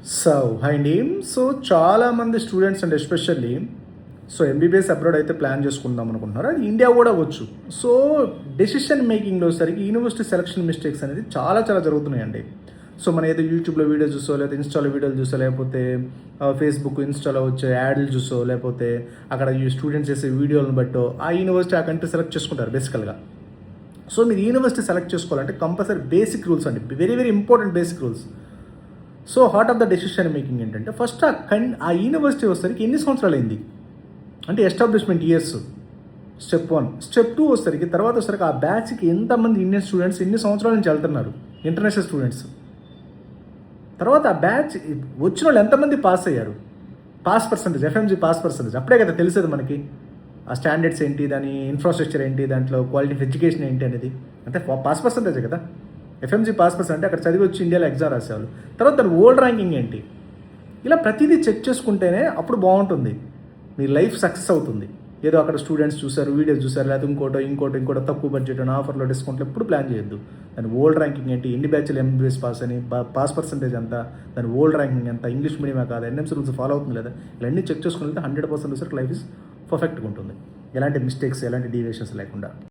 Hi అండి. చాలామంది students and especially MBBS abroad అయితే ప్లాన్ చేసుకుందాం అనుకుంటున్నారు. అది ఇండియా కూడా అవ్వచ్చు. డెసిషన్ మేకింగ్లో సరికి యూనివర్సిటీ సెలక్షన్ మిస్టేక్స్ అనేది చాలా చాలా జరుగుతున్నాయండి. మనం ఏదో యూట్యూబ్లో వీడియో చూసో, లేకపోతే ఇన్స్టాలో వీడియోలు చూసో, లేకపోతే ఫేస్బుక్, ఇన్స్టాలో వచ్చే యాడ్లు చూసో, లేకపోతే అక్కడ ఈ స్టూడెంట్స్ చేసే వీడియోలను బట్టో ఆ యూనివర్సిటీ ఆ కంట్రీ సెలెక్ట్ చేసుకుంటారు బేసికల్గా. మీరు యూనివర్సిటీ సెలెక్ట్ చేసుకోవాలంటే కంపల్సరీ బేసిక్ రూల్స్ అండి, very very important basic rules. Heart of the decision making ఏంటంటే ఫస్ట్ ఆ యూనివర్సిటీ వచ్చేసరికి ఎన్ని సంవత్సరాలు అయింది అంటే ఎస్టాబ్లిష్మెంట్ ఇయర్స్, స్టెప్ 1. స్టెప్ 2 వచ్చేసరికి తర్వాత వచ్చేసరికి ఆ బ్యాచ్కి ఎంతమంది ఇండియన్ స్టూడెంట్స్ ఎన్ని సంవత్సరాల నుంచి వెళ్తున్నారు, ఇంటర్నేషనల్ స్టూడెంట్స్. తర్వాత ఆ బ్యాచ్ వచ్చిన వాళ్ళు ఎంతమంది పాస్ అయ్యారు, pass percentage, FMG pass percentage. అప్పుడే కదా తెలిసేది మనకి ఆ స్టాండర్డ్స్ ఏంటి, దాని ఇన్ఫ్రాస్ట్రక్చర్ ఏంటి, దాంట్లో క్వాలిటీ ఆఫ్ ఎడ్యుకేషన్ ఏంటి అనేది. అంటే పాస్ పర్సంటేజే కదా. ఎఫ్ఎంజీ పాస్ పర్సెంట్ అంటే అక్కడ చదివి వచ్చి ఇండియాలో ఎగ్జామ్ రాసేవాళ్ళు. తర్వాత దాని ఓల్డ్ ర్యాంకింగ్ ఏంటి, ఇలా ప్రతిదీ చెక్ చేసుకుంటేనే అప్పుడు బాగుంటుంది, మీ లైఫ్ సక్సెస్ అవుతుంది. ఏదో అక్కడ స్టూడెంట్స్ చూసారు, వీడియోస్ చూసారు, లేకపోతే ఇంకోటో తక్కువ బడ్జెట్ అని ఆఫర్లో డిస్కౌంట్లో ఎప్పుడు ప్లాన్ చేయొద్దు. దాని ఓల్డ్ ర్యాంకింగ్ ఏంటి, ఎన్ని బ్యాచ్లు ఎంబీబీఎస్ పాస్ అని, పాస్ పర్సెంటేజ్ ఎంత, దాని ఓల్డ్ ర్యాంకింగ్ ఎంత, ఇంగ్లీష్ మీడియమే కాదు, ఎన్ఎంసీ రూల్స్ ఫాలో అవుతుంది లేదా, ఇవన్నీ చెక్ చేసుకుని వెళ్తే 100% లైఫ్ ఇస్ పర్ఫెక్ట్గా ఉంటుంది. ఎలాంటి మిస్టేక్స్, ఎలాంటి డీవియేషన్స్ లేకుండా.